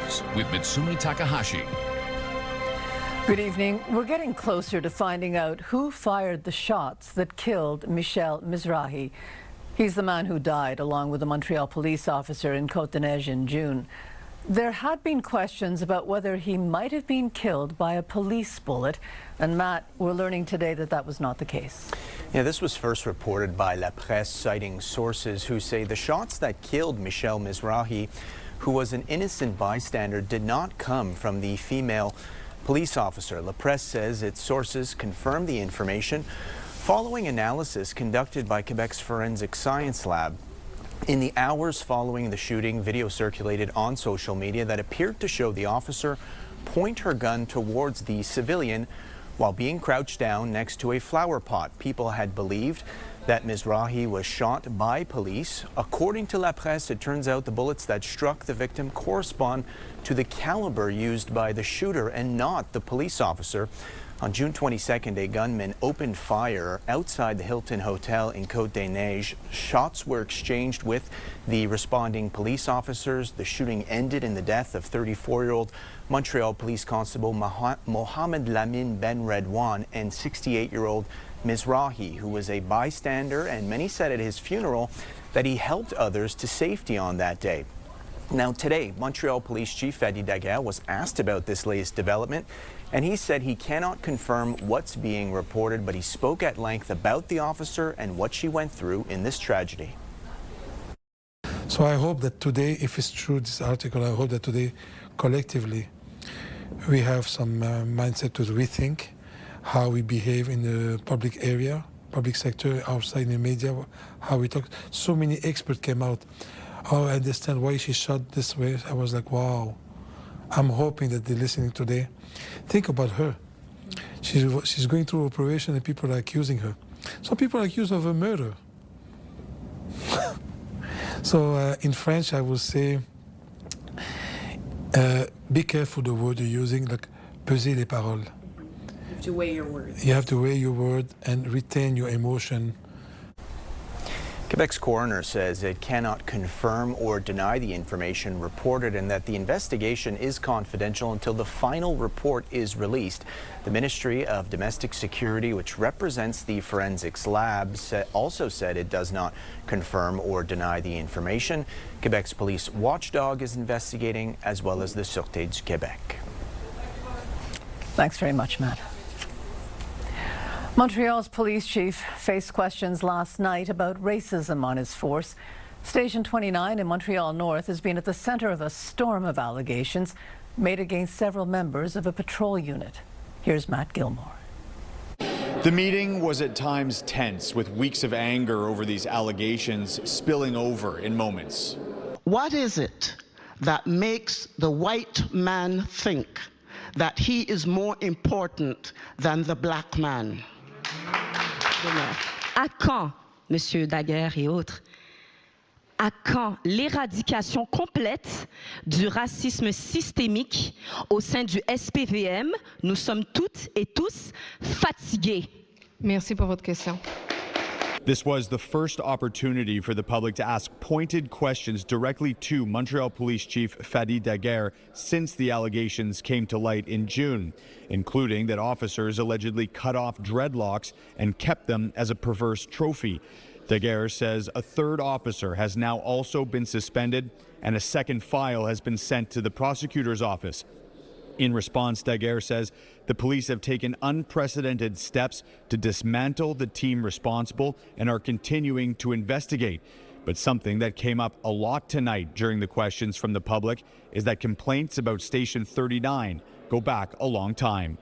News with Mitsumi Takahashi. Good evening. We're getting closer to finding out who fired the shots that killed Michel Mizrahi. He's the man who died along with a Montreal police officer in Côte-des-Neiges in June. There had been questions about whether he might have been killed by a police bullet. And Matt, we're learning today that that was not the case. Yeah, this was first reported by La Presse, citing sources who say the shots that killed Michel Mizrahi, who was an innocent bystander, did not come from the female police officer. La Presse says its sources confirmed the information following analysis conducted by Quebec's Forensic Science Lab. In the hours following the shooting, video circulated on social media that appeared to show the officer point her gun towards the civilian while being crouched down next to a flower pot. People had believed that Mizrahi was shot by police. According to La Presse, it turns out the bullets that struck the victim correspond to the caliber used by the shooter and not the police officer. On June 22nd, a gunman opened fire outside the Hilton Hotel in Côte-des-Neiges. Shots were exchanged with the responding police officers. The shooting ended in the death of 34-year-old Montreal Police Constable Mohamed Lamine Ben Redouane and 68-year-old Mizrahi, who was a bystander, and many said at his funeral that he helped others to safety on that day. Now today, Montreal Police Chief Fadi Daguerre was asked about this latest development, and he said he cannot confirm what's being reported, but he spoke at length about the officer and what she went through in this tragedy. So I hope that today, if it's true, this article, I hope that today, collectively, we have some mindset to rethink how we behave in the public area, public sector, outside in the media, how we talk. So many experts came out. Oh, I understand why she shot this way. I was like, wow. I'm hoping that they're listening today. Think about her. She's going through operation and people are accusing her. Some people are accused of a murder. So in French, I will say, be careful the word you're using, like peser les paroles. You have to weigh your words. You have to weigh your word and retain your emotion. Quebec's coroner says it cannot confirm or deny the information reported and that the investigation is confidential until the final report is released. The Ministry of Domestic Security, which represents the forensics lab, also said it does not confirm or deny the information. Quebec's police watchdog is investigating, as well as the Sûreté du Québec. Thanks very much, Matt. Montreal's police chief faced questions last night about racism on his force. Station 29 in Montreal North has been at the center of a storm of allegations made against several members of a patrol unit. Here's Matt Gilmore. The meeting was at times tense, with weeks of anger over these allegations spilling over in moments. What is it that makes the white man think that he is more important than the black man? À quand, Monsieur Daguerre et autres, à quand l'éradication complète du racisme systémique au sein du SPVM? Nous sommes toutes et tous fatigués. Merci pour votre question. This was the first opportunity for the public to ask pointed questions directly to Montreal Police Chief Fadi Daguerre since the allegations came to light in June, including that officers allegedly cut off dreadlocks and kept them as a perverse trophy. Daguerre says a third officer has now also been suspended and a second file has been sent to the prosecutor's office. In response, Daguerre says the police have taken unprecedented steps to dismantle the team responsible and are continuing to investigate. But something that came up a lot tonight during the questions from the public is that complaints about Station 39 go back a long time.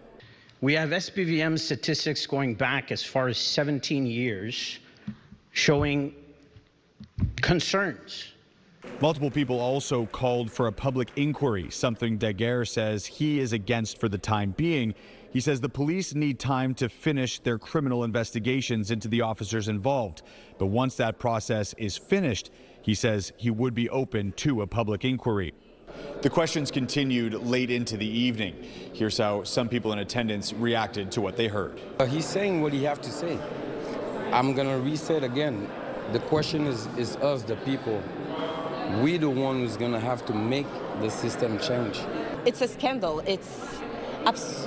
We have SPVM statistics going back as far as 17 years showing concerns. Multiple people also called for a public inquiry, something Daguerre says he is against for the time being. He says the police need time to finish their criminal investigations into the officers involved. But once that process is finished, he says he would be open to a public inquiry. The questions continued late into the evening. Here's how some people in attendance reacted to what they heard. He's saying what he has to say. I'm going to reset again. The question is us, the people. we're the one who's gonna have to make the system change. It's a scandal. It's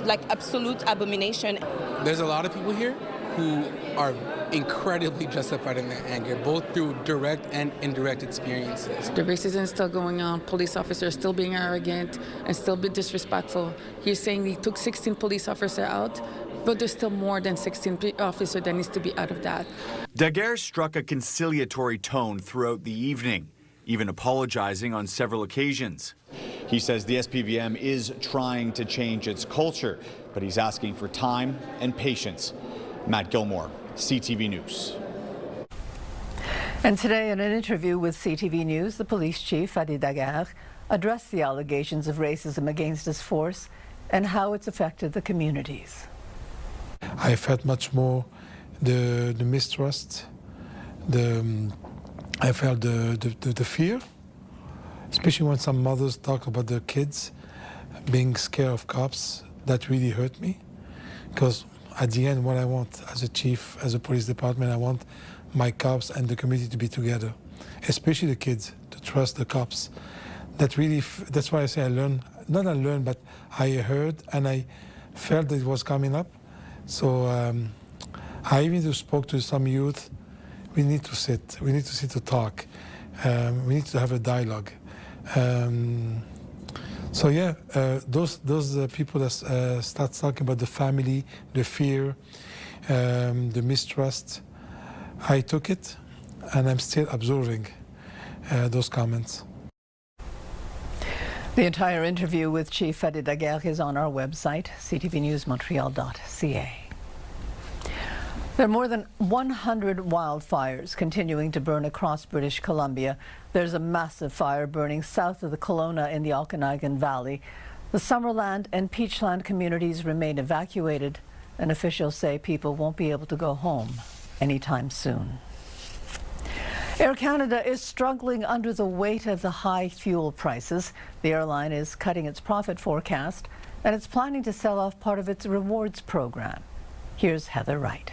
like absolute abomination. There's a lot of people here who are incredibly justified in their anger, both through direct and indirect experiences. The racism is still going on. Police officers still being arrogant and still be disrespectful. He's saying he took 16 police officers out, but there's still more than 16 officers that needs to be out of that. Daguerre struck a conciliatory tone throughout the evening, even apologizing on several occasions. He says the SPVM is trying to change its culture, but he's asking for time and patience. Matt Gilmore, CTV News. And today, in an interview with CTV News, the police chief, Fadi Daguerre, addressed the allegations of racism against his force and how it's affected the communities. I felt much more the mistrust, I felt the fear, especially when some mothers talk about their kids being scared of cops. That really hurt me, because at the end, what I want as a chief, as a police department, I want my cops and the community to be together, especially the kids, to trust the cops. That's why I say but I heard and I felt that it was coming up. So I even spoke to some youth. We need to sit to talk. We need to have a dialogue. So yeah, those people that start talking about the family, the fear, the mistrust, I took it, and I'm still absorbing those comments. The entire interview with Chief Fadi Daguerre is on our website, ctvnewsmontreal.ca. There are more than 100 wildfires continuing to burn across British Columbia. There's a massive fire burning south of the Kelowna in the Okanagan Valley. The Summerland and Peachland communities remain evacuated, and officials say people won't be able to go home anytime soon. Air Canada is struggling under the weight of the high fuel prices. The airline is cutting its profit forecast, and it's planning to sell off part of its rewards program. Here's Heather Wright.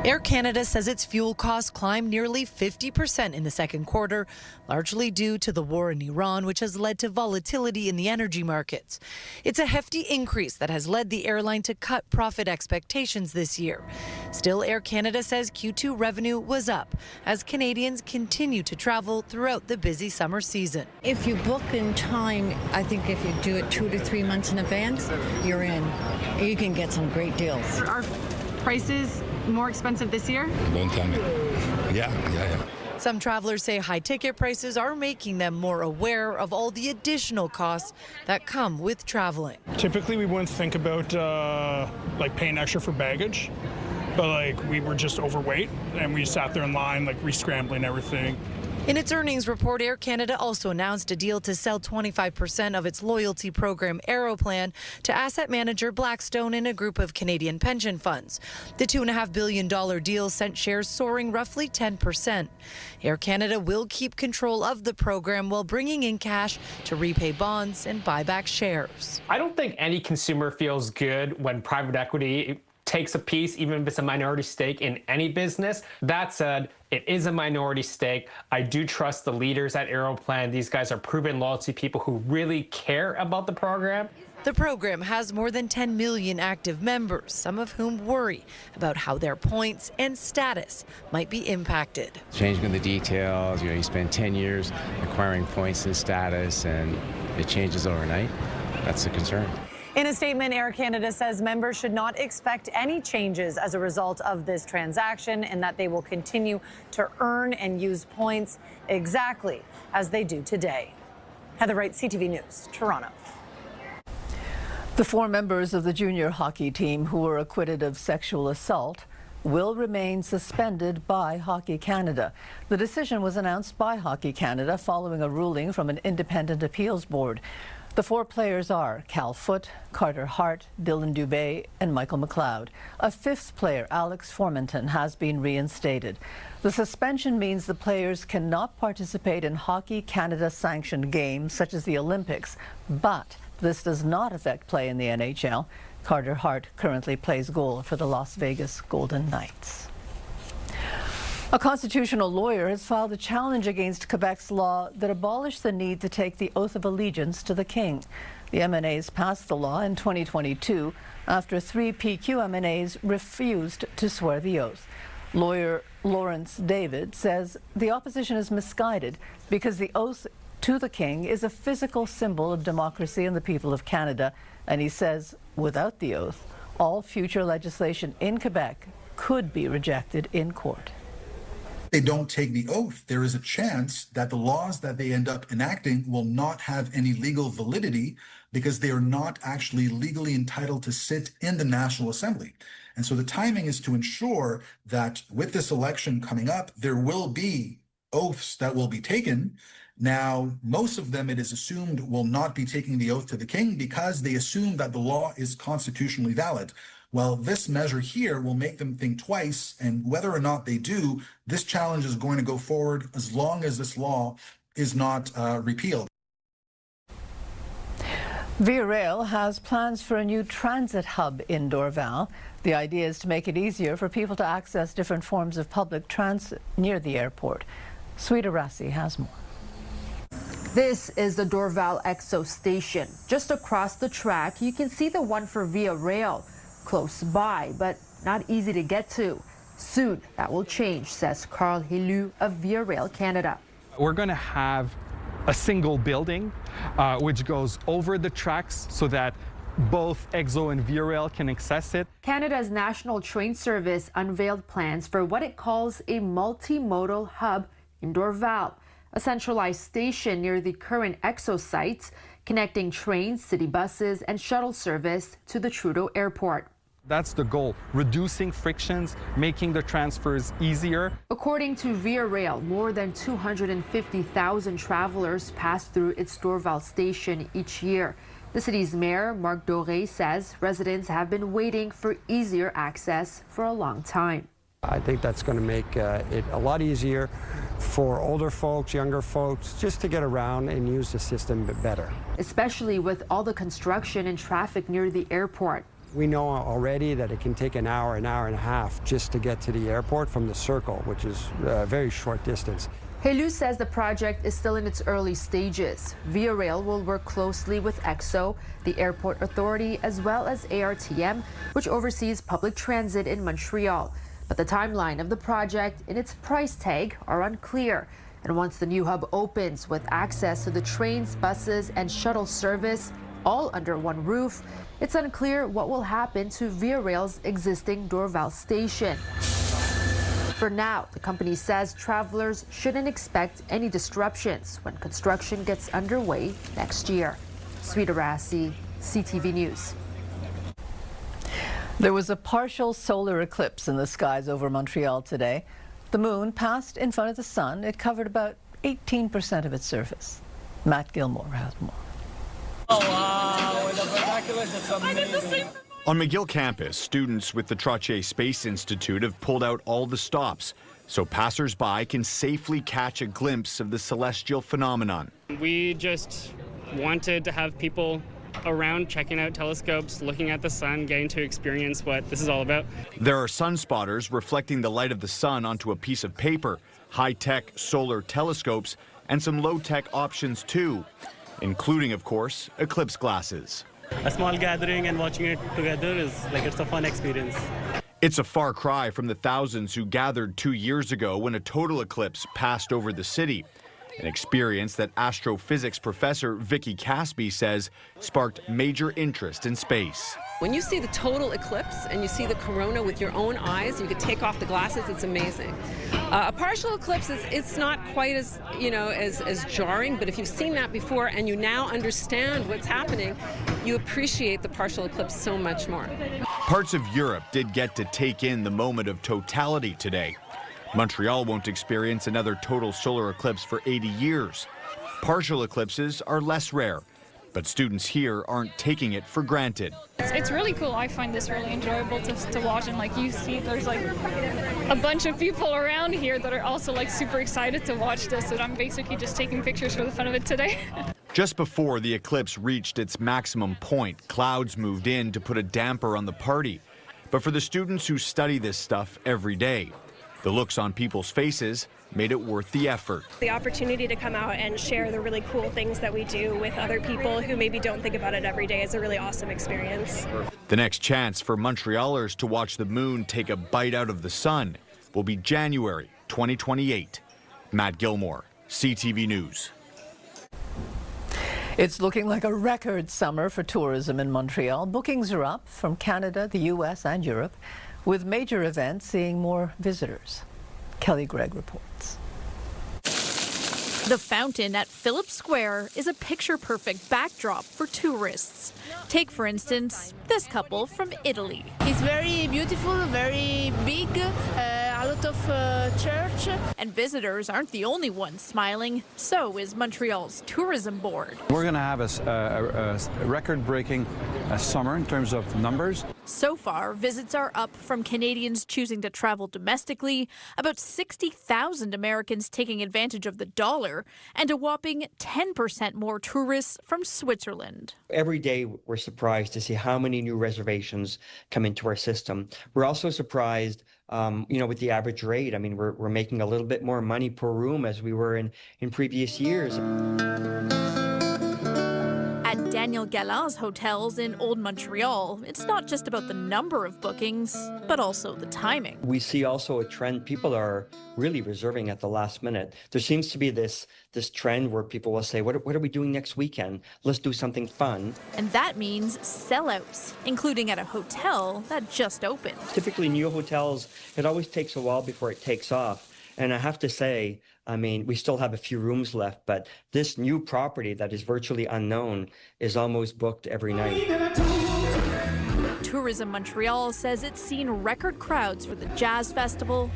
Air Canada says its fuel costs climbed nearly 50% in the second quarter, largely due to the war in Iran, which has led to volatility in the energy markets. It's a hefty increase that has led the airline to cut profit expectations this year. Still, Air Canada says Q2 revenue was up as Canadians continue to travel throughout the busy summer season. If you book in time, I think if you do it 2 to 3 months in advance, you're in. You can get some great deals. Are prices more expensive this year? Don't tell me. Yeah. Some travelers say high ticket prices are making them more aware of all the additional costs that come with traveling. Typically, we wouldn't think about like paying extra for baggage, but like we were just overweight and we sat there in line, like re-scrambling everything. In its earnings report, Air Canada also announced a deal to sell 25% of its loyalty program Aeroplan to asset manager Blackstone and a group of Canadian pension funds. The $2.5 billion deal sent shares soaring roughly 10%. Air Canada will keep control of the program while bringing in cash to repay bonds and buy back shares. I don't think any consumer feels good when private equity takes a piece, even if it's a minority stake in any business. That said, it is a minority stake. I do trust the leaders at Aeroplan. These guys are proven loyalty people who really care about the program. The program has more than 10 million active members, some of whom worry about how their points and status might be impacted. Changing the details, you spend 10 years acquiring points and status, and it changes overnight. That's a concern. In a statement, Air Canada says members should not expect any changes as a result of this transaction, and that they will continue to earn and use points exactly as they do today. Heather Wright, CTV News, Toronto. The 4 members of the junior hockey team who were acquitted of sexual assault will remain suspended by Hockey Canada. The decision was announced by Hockey Canada following a ruling from an independent appeals board. The 4 players are Cal Foote, Carter Hart, Dylan Dubé, and Michael McLeod. A 5th player, Alex Formanton, has been reinstated. The suspension means the players cannot participate in Hockey Canada sanctioned games such as the Olympics, but this does not affect play in the NHL. Carter Hart currently plays goal for the Las Vegas Golden Knights. A constitutional lawyer has filed a challenge against Quebec's law that abolished the need to take the oath of allegiance to the king. The MNAs passed the law in 2022 after 3 PQ MNAs refused to swear the oath. Lawyer Lawrence David says the opposition is misguided because the oath to the king is a physical symbol of democracy and the people of Canada, and he says without the oath, all future legislation in Quebec could be rejected in court. They don't take the oath, there is a chance that the laws that they end up enacting will not have any legal validity because they are not actually legally entitled to sit in the National Assembly. And so the timing is to ensure that with this election coming up, there will be oaths that will be taken. Now, most of them, it is assumed, will not be taking the oath to the king because they assume that the law is constitutionally valid. Well, this measure here will make them think twice, and whether or not they do, this challenge is going to go forward as long as this law is not repealed. Via Rail has plans for a new transit hub in Dorval. The idea is to make it easier for people to access different forms of public transit near the airport. Sweeta Rassi has more. This is the Dorval EXO station. Just across the track, you can see the one for Via Rail. Close by, but not easy to get to. Soon, that will change, says Carl Helu of Via Rail Canada. We're going to have a single building which goes over the tracks so that both EXO and Via Rail can access it. Canada's National Train Service unveiled plans for what it calls a multimodal hub in Dorval, a centralized station near the current EXO sites, connecting trains, city buses, and shuttle service to the Trudeau Airport. That's the goal, reducing frictions, making the transfers easier. According to Via Rail, more than 250,000 travelers pass through its Dorval station each year. The city's mayor, Marc Doré, says residents have been waiting for easier access for a long time. I think that's going to make it a lot easier for older folks, younger folks, just to get around and use the system better. Especially with all the construction and traffic near the airport. We know already that it can take an hour and a half just to get to the airport from the circle, which is a very short distance. Helu says the project is still in its early stages. Via Rail will work closely with EXO, the airport authority, as well as ARTM, which oversees public transit in Montreal. But the timeline of the project and its price tag are unclear. And once the new hub opens with access to the trains, buses, and shuttle service, all under one roof, it's unclear what will happen to Via Rail's existing Dorval station. For now, the company says travelers shouldn't expect any disruptions when construction gets underway next year. Sweeta Rassi, CTV News. There was a partial solar eclipse in the skies over Montreal today. The moon passed in front of the sun. It covered about 18% of its surface. Matt Gilmore has more. Oh, wow, the binoculars, it's amazing. On McGill campus, students with the Trottier Space Institute have pulled out all the stops so passers-by can safely catch a glimpse of the celestial phenomenon. We just wanted to have people around checking out telescopes, looking at the sun, getting to experience what this is all about. There are sun spotters reflecting the light of the sun onto a piece of paper, high-tech solar telescopes, and some low-tech options too, including, of course, eclipse glasses. A small gathering and watching it together is like, it's a fun experience. It's a far cry from the thousands who gathered 2 years ago when a total eclipse passed over the city. An experience that astrophysics professor Vicky Casby says sparked major interest in space. When you see the total eclipse and you see the corona with your own eyes, you could take off the glasses, it's amazing. A partial eclipse, it's not quite as, as jarring, but if you've seen that before and you now understand what's happening, you appreciate the partial eclipse so much more. Parts of Europe did get to take in the moment of totality today. Montreal won't experience another total solar eclipse for 80 years. Partial eclipses are less rare, but students here aren't taking it for granted. It's really cool. I find this really enjoyable to watch, and you see there's a bunch of people around here that are also super excited to watch this, and I'm basically just taking pictures for the fun of it today. Just before the eclipse reached its maximum point, clouds moved in to put a damper on the party. But for the students who study this stuff every day, The looks on people's faces made it worth the effort. The opportunity to come out and share the really cool things that we do with other people who maybe don't think about it every day is a really awesome experience. The next chance for Montrealers to watch the moon take a bite out of the sun will be January 2028. Matt Gilmore, CTV News. It's looking like a record summer for tourism in Montreal. Bookings are up from Canada, the U.S. and Europe, with major events seeing more visitors. Kelly Gregg reports. The fountain at Phillips Square is a picture-perfect backdrop for tourists. Take, for instance, this couple from Italy. It's very beautiful, very big, a lot of church. And visitors aren't the only ones smiling. So is Montreal's tourism board. We're going to have a record-breaking summer in terms of numbers. So far, visits are up from Canadians choosing to travel domestically, about 60,000 Americans taking advantage of the dollar, and a whopping 10% more tourists from Switzerland. Every day we're surprised to see how many new reservations come into our system. We're also surprised, with the average rate. I mean, we're making a little bit more money per room as we were in previous years. At Daniel Galland's hotels in Old Montreal, it's not just about the number of bookings, but also the timing. We see also a trend. People are really reserving at the last minute. There seems to be this trend where people will say, what are we doing next weekend? Let's do something fun. And that means sellouts, including at a hotel that just opened. Typically new hotels, it always takes a while before it takes off. And I have to say, we still have a few rooms left, but this new property that is virtually unknown is almost booked every night. Tourism Montreal says it's seen record crowds for the Jazz Festival,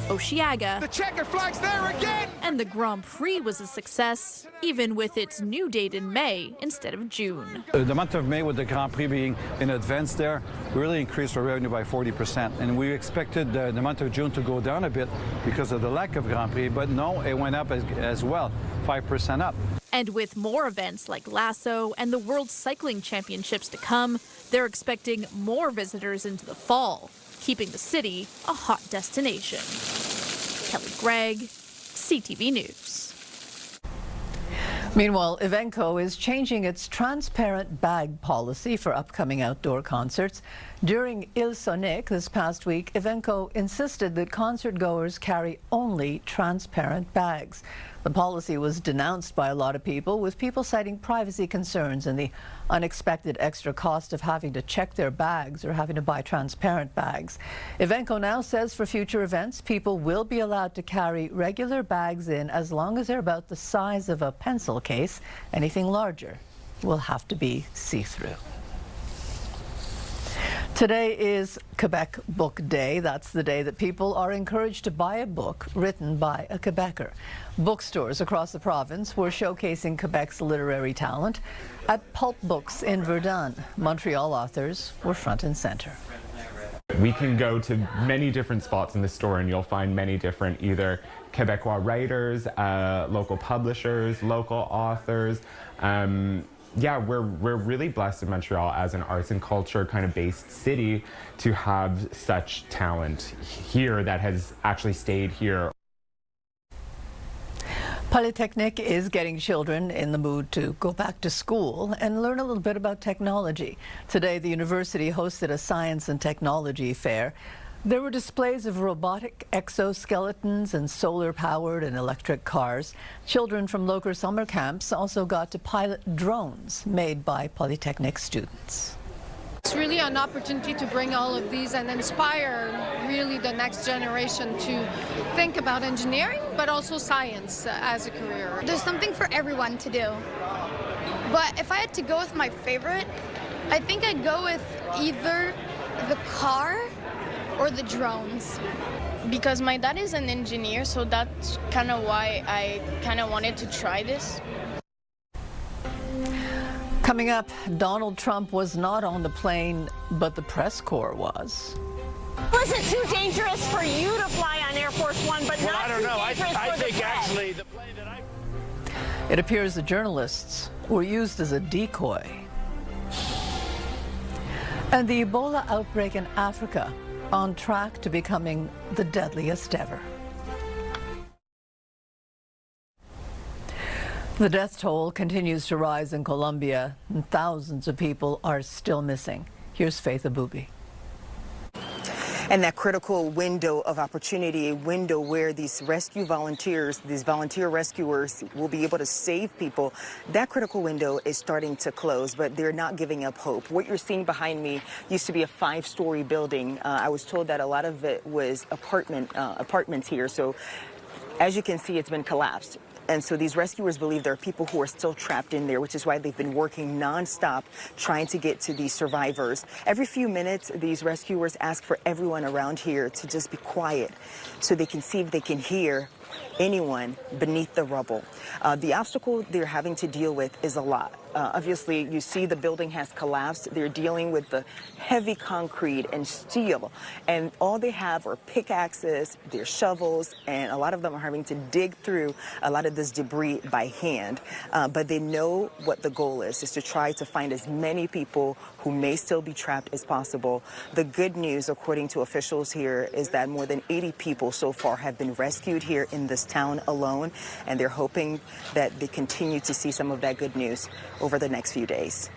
Osheaga, the checker flag's there again, and the Grand Prix was a success, even with its new date in May instead of June. The month of May, with the Grand Prix being in advance there, really increased our revenue by 40%. And we expected the month of June to go down a bit because of the lack of Grand Prix, but no, it went up as well, 5% up. And with more events like Lasso and the World Cycling Championships to come, they're expecting more visitors into the fall, keeping the city a hot destination. Kelly Gregg, CTV News. Meanwhile, Evenco is changing its transparent bag policy for upcoming outdoor concerts. During Il Sonic this past week, Evenco insisted that concert goers carry only transparent bags. The policy was denounced by a lot of people, with people citing privacy concerns and the unexpected extra cost of having to check their bags or having to buy transparent bags. Evenco now says for future events, people will be allowed to carry regular bags in as long as they're about the size of a pencil case. Anything larger will have to be see-through. Today is Quebec Book Day. That's the day that people are encouraged to buy a book written by a Quebecer. Bookstores across the province were showcasing Quebec's literary talent. At Pulp Books in Verdun, Montreal authors were front and center. We can go to many different spots in the store and you'll find many different either Quebecois writers, local publishers, local authors. Yeah, we're really blessed in Montreal as an arts and culture kind of based city to have such talent here that has actually stayed here. Polytechnic is getting children in the mood to go back to school and learn a little bit about technology. Today, the university hosted a science and technology fair. There were displays of robotic exoskeletons and solar-powered and electric cars. Children from local summer camps also got to pilot drones made by Polytechnic students. It's really an opportunity to bring all of these and inspire really the next generation to think about engineering, but also science as a career. There's something for everyone to do. But if I had to go with my favorite, I think I'd go with either the car or the drones. Because my dad is an engineer, so that's kind of why I kind of wanted to try this. Coming up, Donald Trump was not on the plane, but the press corps was. Was it too dangerous for you to fly on Air Force One, but not too dangerous for the press? The plane that It appears the journalists were used as a decoy. And the Ebola outbreak in Africa on track to becoming the deadliest ever. The death toll continues to rise in Colombia, and thousands of people are still missing. Here's Faith Abubi. And that critical window of opportunity, a window where these rescue volunteers, these volunteer rescuers will be able to save people, that critical window is starting to close, but they're not giving up hope. What you're seeing behind me used to be a 5-story building. I was told that a lot of it was apartments here. So as you can see, it's been collapsed. And so these rescuers believe there are people who are still trapped in there, which is why they've been working nonstop trying to get to these survivors. Every few minutes, these rescuers ask for everyone around here to just be quiet so they can see if they can hear anyone beneath the rubble. The obstacle they're having to deal with is a lot. Obviously, you see the building has collapsed. They're dealing with the heavy concrete and steel, and all they have are pickaxes, their shovels, and a lot of them are having to dig through a lot of this debris by hand. But they know what the goal is to try to find as many people who may still be trapped as possible. The good news, according to officials here, is that more than 80 people so far have been rescued here in this town alone, and they're hoping that they continue to see some of that good news over the next few days.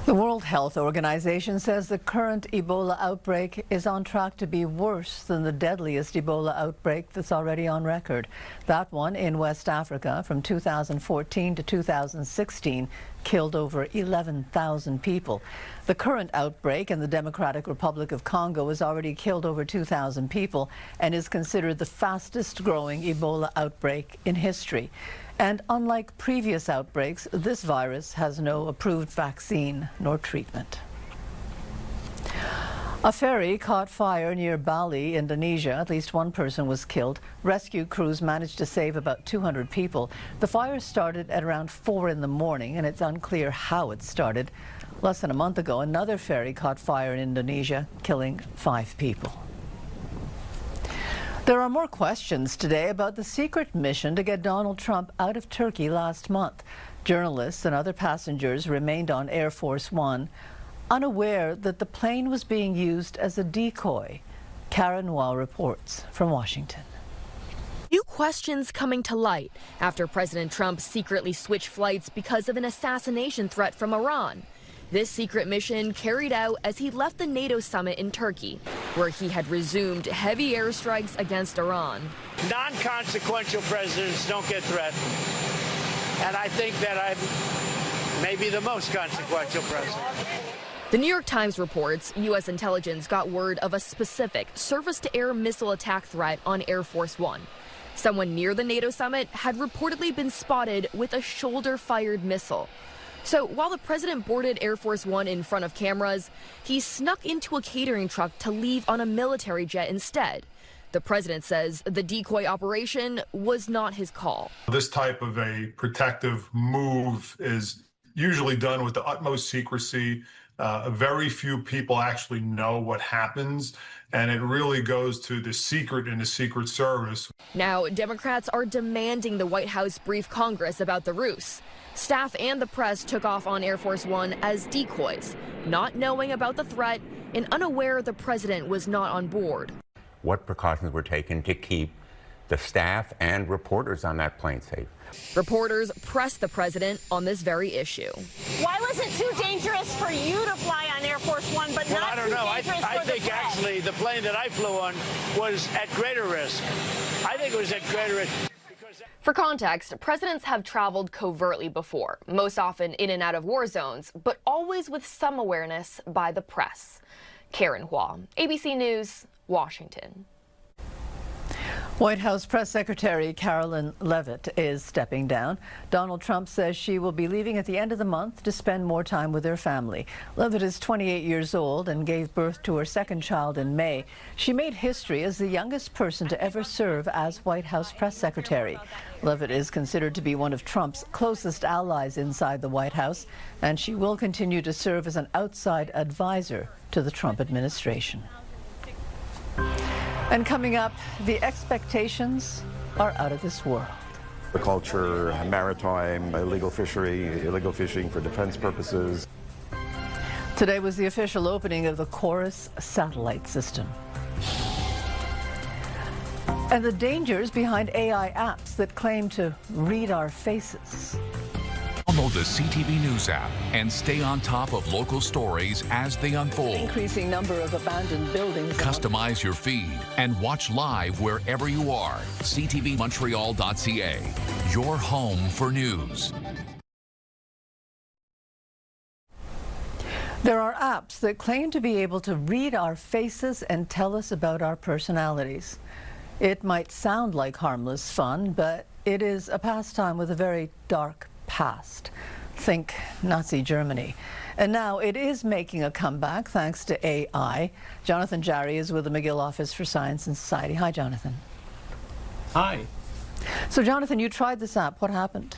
The World Health Organization says the current Ebola outbreak is on track to be worse than the deadliest Ebola outbreak that's already on record. That one in West Africa from 2014 to 2016 killed over 11,000 people. The current outbreak in the Democratic Republic of Congo has already killed over 2,000 people and is considered the fastest growing Ebola outbreak in history. And unlike previous outbreaks, this virus has no approved vaccine nor treatment. A ferry caught fire near Bali, Indonesia. At least one person was killed. Rescue crews managed to save about 200 people. The fire started at around 4 in the morning, and it's unclear how it started. Less than a month ago, another ferry caught fire in Indonesia, killing 5 people. There are more questions today about the secret mission to get Donald Trump out of Turkey last month. Journalists and other passengers remained on Air Force One, unaware that the plane was being used as a decoy. Karen Noir reports from Washington. New questions coming to light after President Trump secretly switched flights because of an assassination threat from Iran. This secret mission carried out as he left the NATO summit in Turkey, where he had resumed heavy airstrikes against Iran. Non-consequential presidents don't get threatened. And I think that I'm maybe the most consequential president. The New York Times reports U.S. intelligence got word of a specific surface-to-air missile attack threat on Air Force One. Someone near the NATO summit had reportedly been spotted with a shoulder-fired missile. So while the president boarded Air Force One in front of cameras, he snuck into a catering truck to leave on a military jet instead. The president says the decoy operation was not his call. This type of a protective move is usually done with the utmost secrecy. Very few people actually know what happens, and it really goes to the secret in the Secret Service. Now, Democrats are demanding the White House brief Congress about the ruse. Staff and the press took off on Air Force One as decoys, not knowing about the threat and unaware the president was not on board. What precautions were taken to keep the staff and reporters on that plane safe? Reporters pressed the president on this very issue. Why was it too dangerous for you to fly on Air Force One, but not too dangerous I for the think press? actually the plane that I flew on was at greater risk. I think it was at greater risk. For context, presidents have traveled covertly before, most often in and out of war zones, but always with some awareness by the press. Karen Hua, ABC News, Washington. White House Press Secretary Carolyn Leavitt is stepping down. Donald Trump says she will be leaving at the end of the month to spend more time with her family. Leavitt is 28 years old and gave birth to her second child in May. She made history as the youngest person to ever serve as White House Press Secretary. Leavitt is considered to be one of Trump's closest allies inside the White House, and she will continue to serve as an outside advisor to the Trump administration. And coming up, the expectations are out of this world. The culture, maritime, illegal fishery, illegal fishing for defense purposes. Today was the official opening of the Chorus satellite system. And the dangers behind AI apps that claim to read our faces. Download the CTV News app and stay on top of local stories as they unfold. Increasing number of abandoned buildings. Customize your feed and watch live wherever you are. CTVMontreal.ca, your home for news. There are apps that claim to be able to read our faces and tell us about our personalities. It might sound like harmless fun, but it is a pastime with a very dark past. Think Nazi Germany. And now it is making a comeback thanks to AI. Jonathan Jarry is with the McGill Office for Science and Society. Hi, Jonathan. Hi. So, Jonathan, you tried this app. What happened?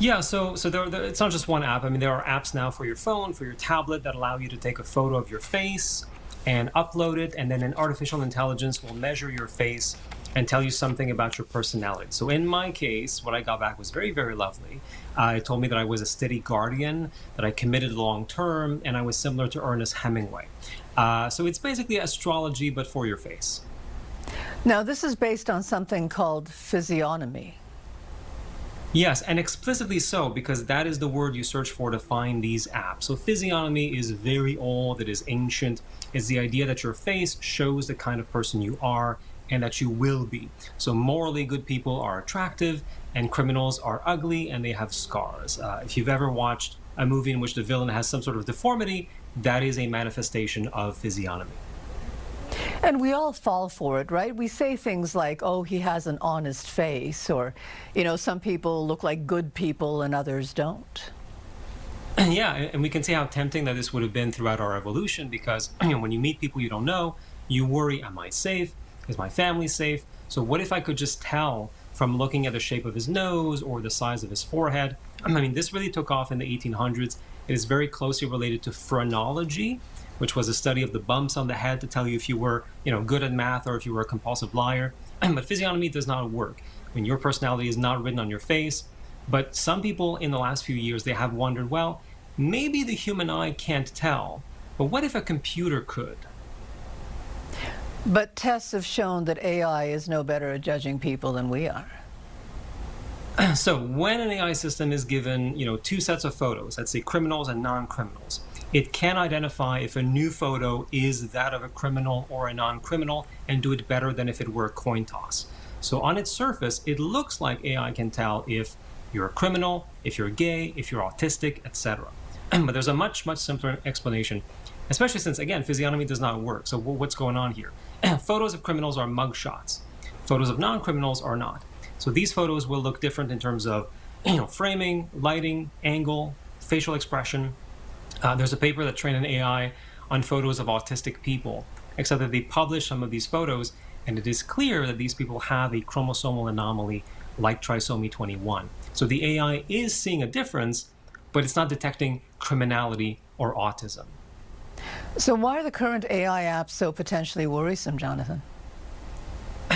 Yeah, so it's not just one app. I mean, there are apps now for your phone, for your tablet that allow you to take a photo of your face and upload it, and then an artificial intelligence will measure your face and tell you something about your personality. So in my case, what I got back was very, very lovely. It told me that I was a steady guardian, that I committed long term, and I was similar to Ernest Hemingway. So it's basically astrology, but for your face. Now, this is based on something called physiognomy. Yes, and explicitly so, because that is the word you search for to find these apps. So physiognomy is very old, it is ancient. It's the idea that your face shows the kind of person you are and that you will be. So morally good people are attractive and criminals are ugly and they have scars. If you've ever watched a movie in which the villain has some sort of deformity, that is a manifestation of physiognomy. And we all fall for it, right? We say things like, oh, he has an honest face, or, you know, some people look like good people and others don't. Yeah, and we can see how tempting that this would have been throughout our evolution, because when you meet people you don't know, you worry, am I safe? Is my family safe? So what if I could just tell from looking at the shape of his nose or the size of his forehead? I mean, this really took off in the 1800s. It is very closely related to phrenology, which was a study of the bumps on the head to tell you if you were, good at math or if you were a compulsive liar. But physiognomy does not work. I mean, your personality is not written on your face. But some people in the last few years, they have wondered, well, maybe the human eye can't tell, but what if a computer could? But tests have shown that AI is no better at judging people than we are. So when an AI system is given, two sets of photos, let's say criminals and non-criminals, it can identify if a new photo is that of a criminal or a non-criminal and do it better than if it were a coin toss. So on its surface, it looks like AI can tell if you're a criminal, if you're gay, if you're autistic, etc. But there's a much, much simpler explanation, especially since, again, physiognomy does not work. So what's going on here? Photos of criminals are mugshots. Photos of non-criminals are not. So these photos will look different in terms of framing, lighting, angle, facial expression. There's a paper that trained an AI on photos of autistic people, except that they published some of these photos, and it is clear that these people have a chromosomal anomaly like trisomy 21. So the AI is seeing a difference, but it's not detecting criminality or autism. So why are the current AI apps so potentially worrisome, Jonathan?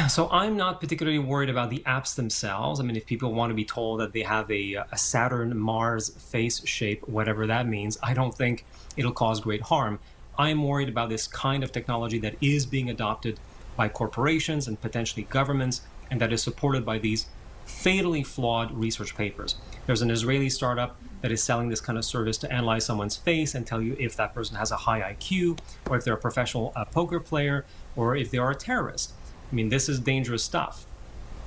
So I'm not particularly worried about the apps themselves. I mean, if people want to be told that they have a Saturn-Mars face shape, whatever that means, I don't think it'll cause great harm. I'm worried about this kind of technology that is being adopted by corporations and potentially governments, and that is supported by these fatally flawed research papers. There's an Israeli startup that is selling this kind of service to analyze someone's face and tell you if that person has a high IQ, or if they're a professional poker player, or if they are a terrorist. I mean, this is dangerous stuff.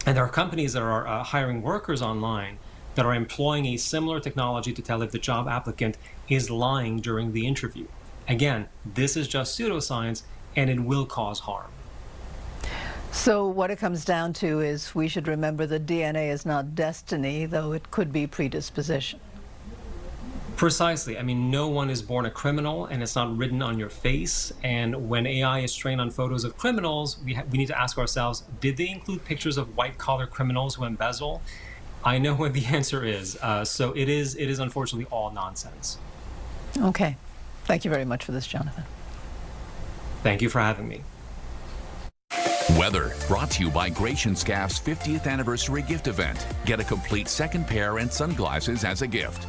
And there are companies that are hiring workers online that are employing a similar technology to tell if the job applicant is lying during the interview. Again, this is just pseudoscience, and it will cause harm. So what it comes down to is we should remember that DNA is not destiny, though it could be predisposition. Precisely. I mean, no one is born a criminal, and it's not written on your face. And when AI is trained on photos of criminals, we need to ask ourselves, did they include pictures of white-collar criminals who embezzle? I know what the answer is. So it is unfortunately all nonsense. Okay. Thank you very much for this, Jonathan. Thank you for having me. Weather brought to you by Gratian Scaff's 50th anniversary gift event. Get a complete second pair and sunglasses as a gift.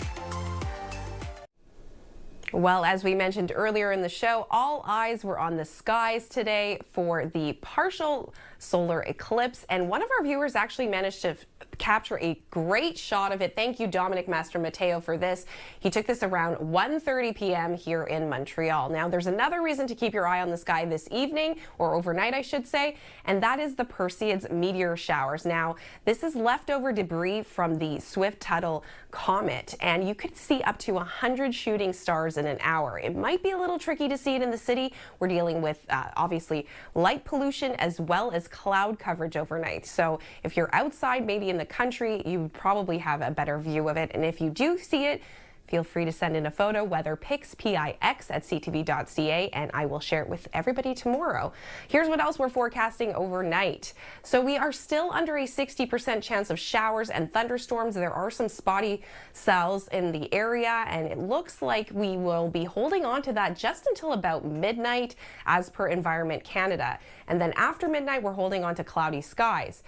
Well, as we mentioned earlier in the show, all eyes were on the skies today for the partial solar eclipse, and one of our viewers actually managed to capture a great shot of it. Thank you, Dominic Master Mateo, for this. He took this around 1:30 p.m. here in Montreal. Now, there's another reason to keep your eye on the sky this evening, or overnight, I should say, and that is the Perseids meteor showers. Now, this is leftover debris from the Swift-Tuttle comet, and you could see up to 100 shooting stars in an hour. It might be a little tricky to see it in the city. We're dealing with, obviously, light pollution as well as cloud coverage overnight. So if you're outside, maybe in the country, you probably have a better view of it. And if you do see it, feel free to send in a photo, weather pics, PIX at ctv.ca, and I will share it with everybody tomorrow. Here's what else we're forecasting overnight. So we are still under a 60% chance of showers and thunderstorms. There are some spotty cells in the area, and it looks like we will be holding on to that just until about midnight, as per Environment Canada. And then after midnight, we're holding on to cloudy skies.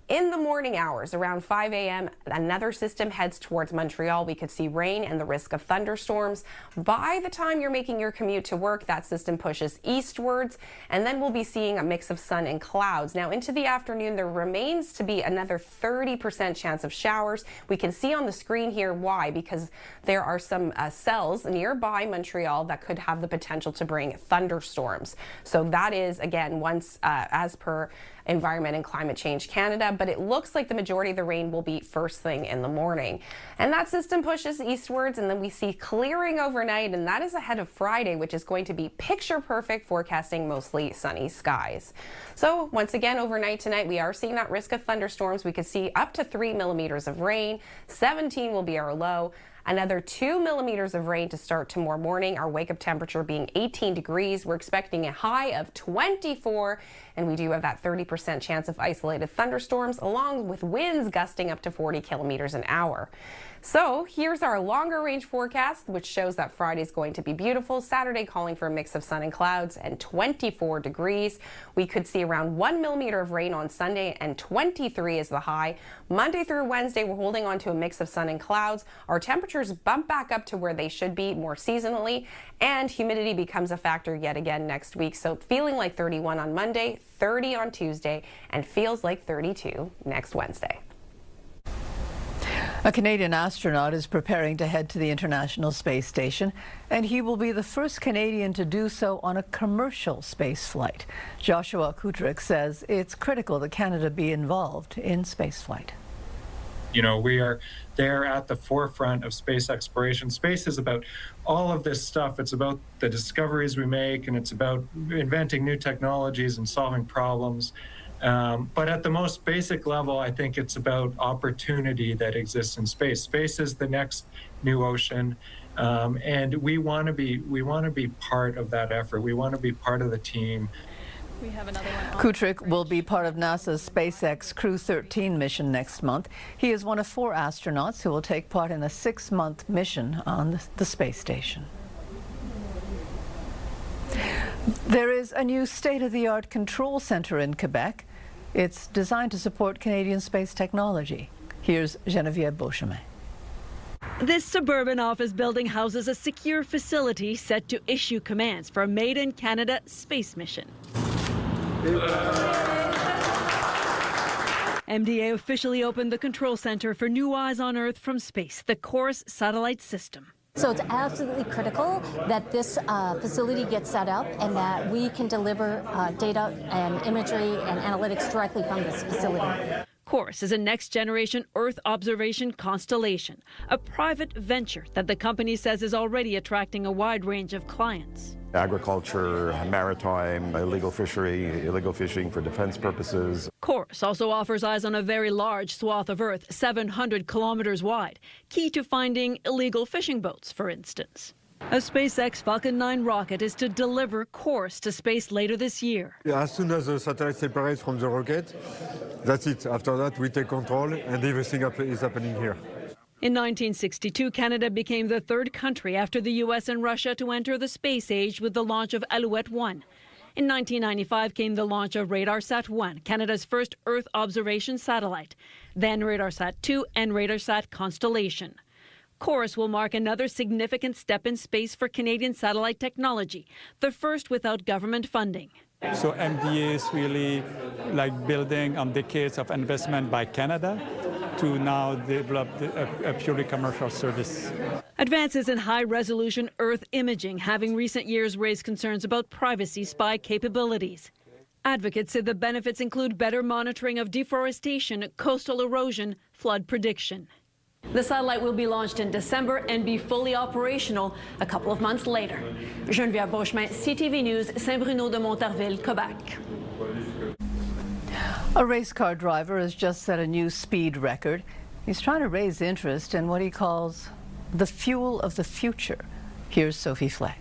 In the morning hours, around 5 a.m., another system heads towards Montreal. We could see rain and the risk of thunderstorms. By the time you're making your commute to work, that system pushes eastwards, and then we'll be seeing a mix of sun and clouds. Now, into the afternoon, there remains to be another 30% chance of showers. We can see on the screen here why, because there are some cells nearby Montreal that could have the potential to bring thunderstorms. So that is, again, once as per Environment and Climate Change Canada, but it looks like the majority of the rain will be first thing in the morning. And that system pushes eastwards, and then we see clearing overnight, and that is ahead of Friday, which is going to be picture perfect, forecasting mostly sunny skies. So once again, overnight tonight, we are seeing that risk of thunderstorms. We could see up to 3 millimeters of rain. 17 will be our low. Another 2 millimeters of rain to start tomorrow morning. Our wake-up temperature being 18 degrees. We're expecting a high of 24, and we do have that 30% chance of isolated thunderstorms, along with winds gusting up to 40 kilometers an hour. So here's our longer range forecast, which shows that Friday is going to be beautiful. Saturday calling for a mix of sun and clouds and 24 degrees. We could see around 1 millimeter of rain on Sunday, and 23 is the high. Monday through Wednesday, we're holding on to a mix of sun and clouds. Our temperatures bump back up to where they should be more seasonally, and humidity becomes a factor yet again next week. So feeling like 31 on Monday, 30 on Tuesday, and feels like 32 next Wednesday. A Canadian astronaut is preparing to head to the International Space Station, and he will be the first Canadian to do so on a commercial space flight. Joshua Kutrick says it's critical that Canada be involved in spaceflight. You know, we are there at the forefront of space exploration. Space is about all of this stuff. It's about the discoveries we make, and it's about inventing new technologies and solving problems. But at the most basic level, I think it's about opportunity that exists in space. Space is the next new ocean, and we want to be part of that effort. We want to be part of the team. We have another one. Kutrick will be part of NASA's SpaceX Crew 13 mission next month. He is one of 4 astronauts who will take part in a 6-month mission on the space station. There is a new state-of-the-art control center in Quebec. It's designed to support Canadian space technology. Here's Geneviève Beauchemin. This suburban office building houses a secure facility set to issue commands for a made-in-Canada space mission. MDA officially opened the control center for New Eyes on Earth from Space, the CORUS satellite system. So it's absolutely critical that this facility gets set up and that we can deliver data and imagery and analytics directly from this facility. CORUS is a next-generation Earth observation constellation, a private venture that the company says is already attracting a wide range of clients. Agriculture, maritime, illegal fishery, illegal fishing for defense purposes. CORUS also offers eyes on a very large swath of Earth, 700 kilometers wide, key to finding illegal fishing boats, for instance. A SpaceX Falcon 9 rocket is to deliver CORUS to space later this year. As soon as the satellite separates from the rocket, that's it. After that, we take control, and everything is happening here. In 1962, Canada became the 3rd country after the U.S. and Russia to enter the space age with the launch of Alouette 1. In 1995 came the launch of RadarSat 1, Canada's first Earth observation satellite, then RadarSat 2 and RadarSat Constellation. Chorus will mark another significant step in space for Canadian satellite technology, the first without government funding. So MDA is really like building on decades of investment by Canada to now develop a purely commercial service. Advances in high-resolution Earth imaging have in recent years raised concerns about privacy spy capabilities. Advocates say the benefits include better monitoring of deforestation, coastal erosion, flood prediction. The satellite will be launched in December and be fully operational a couple of months later. Geneviève Beauchemin, CTV News, Saint-Bruno de Montarville, Quebec. A race car driver has just set a new speed record. He's trying to raise interest in what he calls the fuel of the future. Here's Sophie Flay.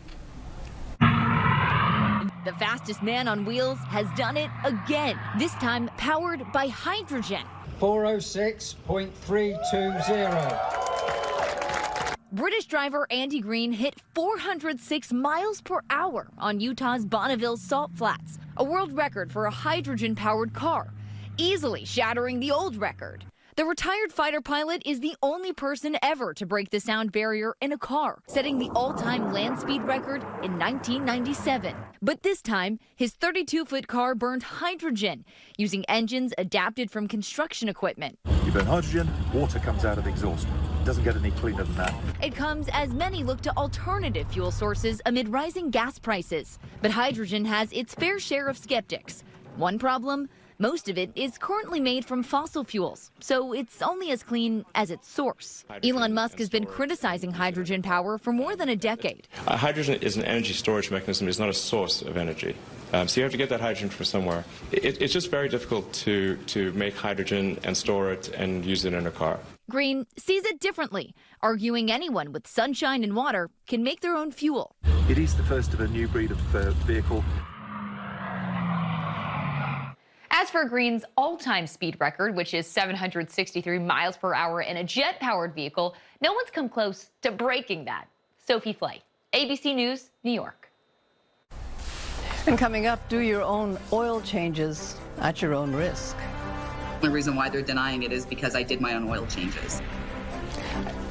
The fastest man on wheels has done it again, this time powered by hydrogen. 406.320. British driver Andy Green hit 406 miles per hour on Utah's Bonneville Salt Flats, a world record for a hydrogen-powered car, easily shattering the old record. The retired fighter pilot is the only person ever to break the sound barrier in a car, setting the all-time land speed record in 1997. But this time, his 32-foot car burned hydrogen, using engines adapted from construction equipment. You burn hydrogen, water comes out of the exhaust. It doesn't get any cleaner than that. It comes as many look to alternative fuel sources amid rising gas prices. But hydrogen has its fair share of skeptics. One problem? Most of it is currently made from fossil fuels, so it's only as clean as its source. Elon Musk has been criticizing hydrogen power for more than a decade. Hydrogen is an energy storage mechanism. It's not a source of energy. So you have to get that hydrogen from somewhere. It's just very difficult to make hydrogen and store it and use it in a car. Green sees it differently, arguing anyone with sunshine and water can make their own fuel. It is the first of a new breed of vehicle. As for Green's all-time speed record, which is 763 miles per hour in a jet-powered vehicle, no one's come close to breaking that. Sophie Flay, ABC News, New York. And coming up, do your own oil changes at your own risk. The reason why they're denying it is because I did my own oil changes.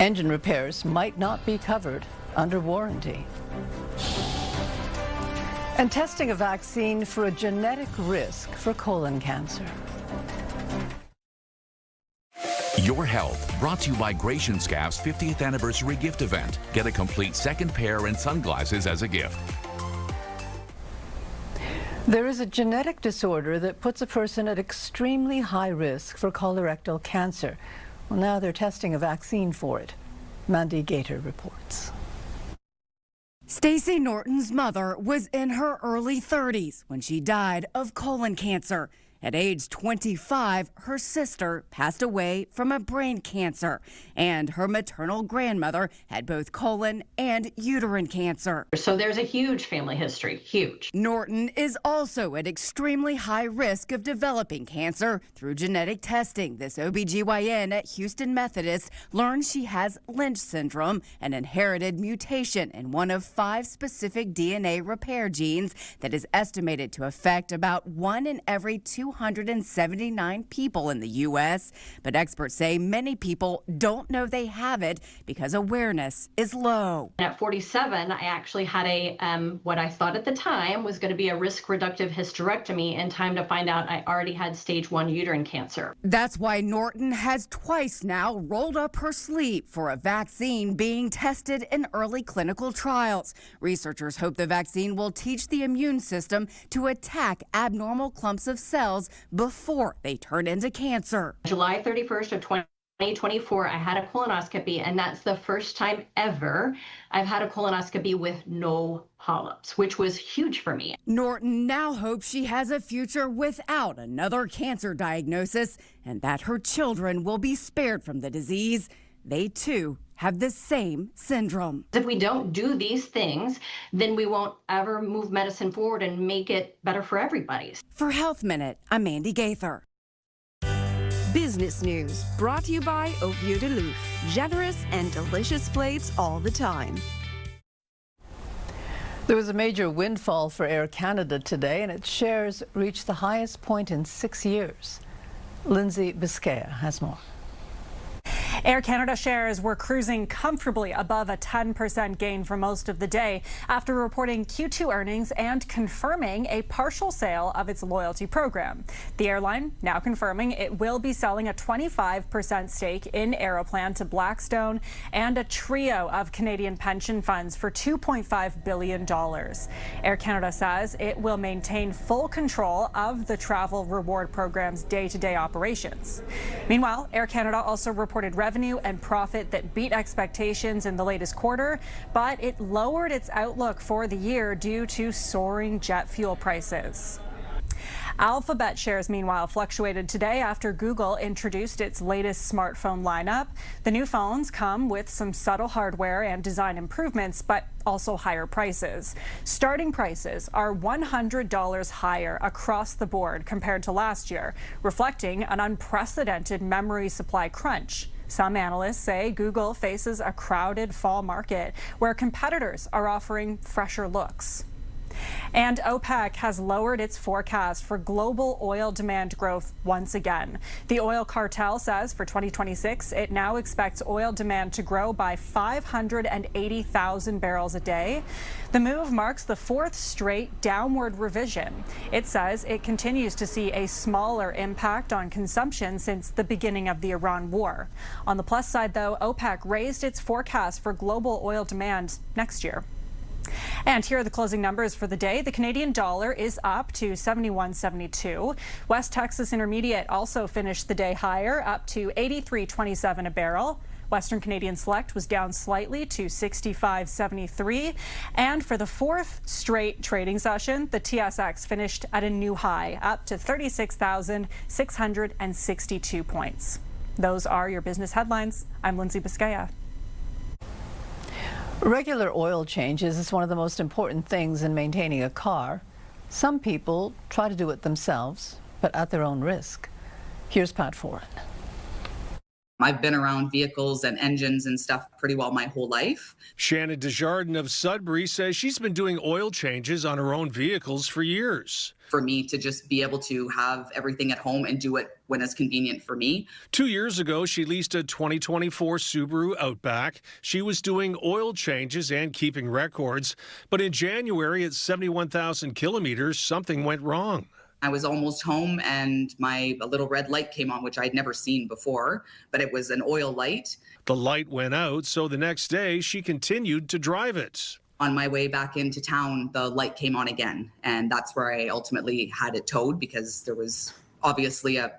Engine repairs might not be covered under warranty. And testing a vaccine for a genetic risk for colon cancer. Your Health, brought to you by Gratian Scaff's 50th anniversary gift event. Get a complete second pair and sunglasses as a gift. There is a genetic disorder that puts a person at extremely high risk for colorectal cancer. Well, now they're testing a vaccine for it. Mandy Gator reports. Stacey Norton's mother was in her early 30s when she died of colon cancer. At age 25, her sister passed away from a brain cancer, and her maternal grandmother had both colon and uterine cancer. So there's a huge family history, huge. Norton is also at extremely high risk of developing cancer through genetic testing. This OBGYN at Houston Methodist learned she has Lynch syndrome, an inherited mutation in one of 5 specific DNA repair genes that is estimated to affect about 1 in every 279 people in the U.S. But experts say many people don't know they have it because awareness is low. At 47, I actually had a what I thought at the time was going to be a risk reductive hysterectomy, and time to find out I already had stage 1 uterine cancer. That's why Norton has twice now rolled up her sleeve for a vaccine being tested in early clinical trials. Researchers hope the vaccine will teach the immune system to attack abnormal clumps of cells before they turn into cancer. July 31st of 2024, I had a colonoscopy, and that's the first time ever I've had a colonoscopy with no polyps, which was huge for me. Norton now hopes she has a future without another cancer diagnosis and that her children will be spared from the disease. They too have the same syndrome. If we don't do these things, then we won't ever move medicine forward and make it better for everybody. For Health Minute, I'm Mandy Gaither. Business news brought to you by Au Vieux de Louf. Generous and delicious plates all the time. There was a major windfall for Air Canada today, and its shares reached the highest point in 6 years. Lindsay Biscaya has more. Air Canada shares were cruising comfortably above a 10% gain for most of the day after reporting Q2 earnings and confirming a partial sale of its loyalty program. The airline now confirming it will be selling a 25% stake in Aeroplan to Blackstone and a trio of Canadian pension funds for $2.5 billion. Air Canada says it will maintain full control of the travel reward program's day-to-day operations. Meanwhile, Air Canada also reported revenue and profit that beat expectations in the latest quarter, but it lowered its outlook for the year due to soaring jet fuel prices. Alphabet shares, meanwhile, fluctuated today after Google introduced its latest smartphone lineup. The new phones come with some subtle hardware and design improvements, but also higher prices. Starting prices are $100 higher across the board compared to last year, reflecting an unprecedented memory supply crunch. Some analysts say Google faces a crowded fall market where competitors are offering fresher looks. And OPEC has lowered its forecast for global oil demand growth once again. The oil cartel says for 2026, it now expects oil demand to grow by 580,000 barrels a day. The move marks the fourth straight downward revision. It says it continues to see a smaller impact on consumption since the beginning of the Iran war. On the plus side, though, OPEC raised its forecast for global oil demand next year. And here are the closing numbers for the day. The Canadian dollar is up to 71.72. West Texas Intermediate also finished the day higher, up to 83.27 a barrel. Western Canadian Select was down slightly to 65.73. And for the fourth straight trading session, the TSX finished at a new high, up to 36,662 points. Those are your business headlines. I'm Lindsay Biscaya. Regular oil changes is one of the most important things in maintaining a car. Some people try to do it themselves, but at their own risk. Here's Pat Foran. I've been around vehicles and engines and stuff pretty well my whole life. Shannon Desjardins of Sudbury says she's been doing oil changes on her own vehicles for years. For me to just be able to have everything at home and do it when it's convenient for me. 2 years ago, she leased a 2024 Subaru Outback. She was doing oil changes and keeping records. But in January, at 71,000 kilometers, something went wrong. I was almost home and a little red light came on, which I'd never seen before, but it was an oil light. The light went out, so the next day she continued to drive it. On my way back into town, the light came on again, and that's where I ultimately had it towed because there was obviously a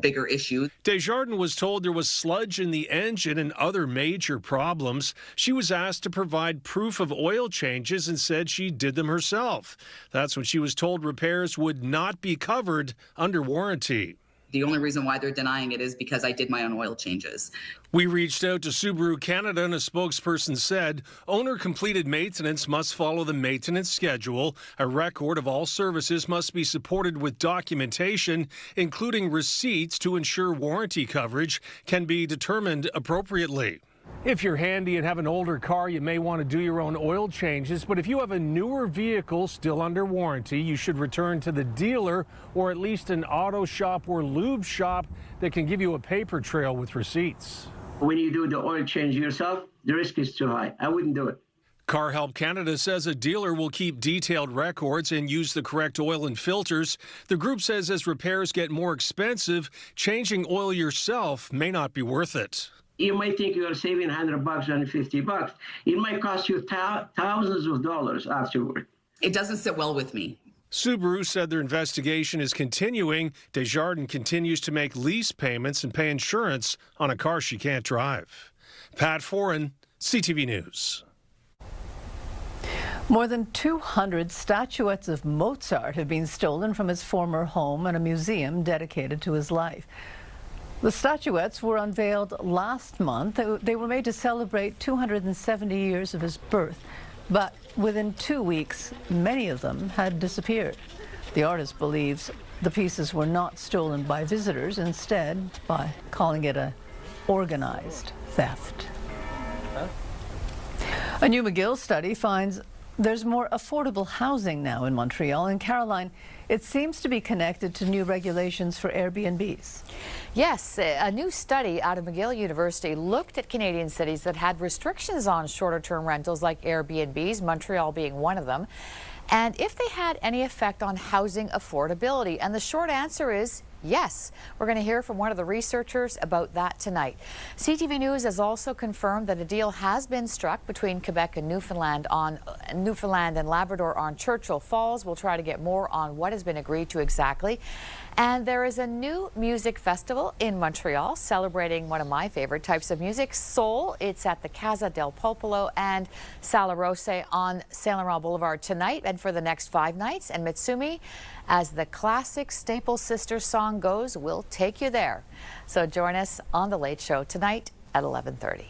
bigger issue. Desjardins was told there was sludge in the engine and other major problems. She was asked to provide proof of oil changes and said she did them herself. That's when she was told repairs would not be covered under warranty. The only reason why they're denying it is because I did my own oil changes. We reached out to Subaru Canada and a spokesperson said owner-completed maintenance must follow the maintenance schedule. A record of all services must be supported with documentation, including receipts to ensure warranty coverage can be determined appropriately. If you're handy and have an older car, you may want to do your own oil changes, but if you have a newer vehicle still under warranty, you should return to the dealer or at least an auto shop or lube shop that can give you a paper trail with receipts. When you do the oil change yourself, the risk is too high. I wouldn't do it. Car Help Canada says a dealer will keep detailed records and use the correct oil and filters. The group says as repairs get more expensive, changing oil yourself may not be worth it. You might think you're saving $100, $150. It might cost you thousands of dollars afterward. It doesn't sit well with me. Subaru said their investigation is continuing. Desjardins continues to make lease payments and pay insurance on a car she can't drive. Pat Foran, CTV News. More than 200 statuettes of Mozart have been stolen from his former home and a museum dedicated to his life. The statuettes were unveiled last month. They were made to celebrate 270 years of his birth. But within 2 weeks, many of them had disappeared. The artist believes the pieces were not stolen by visitors, instead by calling it an organized theft. A new McGill study finds There's more affordable housing now in Montreal. And Caroline, it seems to be connected to new regulations for Airbnbs. Yes, a new study out of McGill University looked at Canadian cities that had restrictions on shorter-term rentals like Airbnbs, Montreal being one of them, and if they had any effect on housing affordability. And the short answer is yes. We're going to hear from one of the researchers about that tonight. CTV News has also confirmed that a deal has been struck between Quebec and Newfoundland and Labrador on Churchill Falls. We'll try to get more on what has been agreed to exactly. And there is a new music festival in Montreal celebrating one of my favorite types of music, soul. It's at the Casa del Popolo and Sala Rosse on Saint Laurent Boulevard tonight and for the next 5 nights. And Mitsumi, as the classic Staple Sisters song goes, will take you there. So join us on The Late Show tonight at 11:30.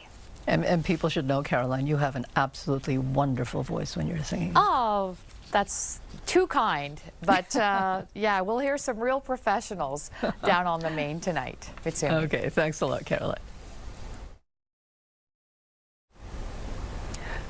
And people should know, Caroline, you have an absolutely wonderful voice when you're singing. Oh, that's too kind. But yeah, we'll hear some real professionals down on the Main tonight. Mitsumi. Okay, thanks a lot, Caroline.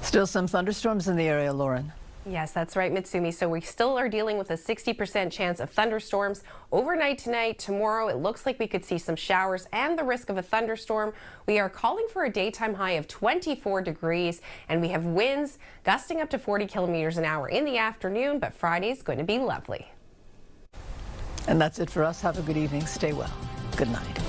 Still some thunderstorms in the area, Lauren. Yes, that's right, Mitsumi. So we still are dealing with a 60% chance of thunderstorms overnight tonight. Tomorrow, it looks like we could see some showers and the risk of a thunderstorm. We are calling for a daytime high of 24 degrees, and we have winds gusting up to 40 kilometers an hour in the afternoon, but Friday's going to be lovely. And that's it for us. Have a good evening. Stay well. Good night.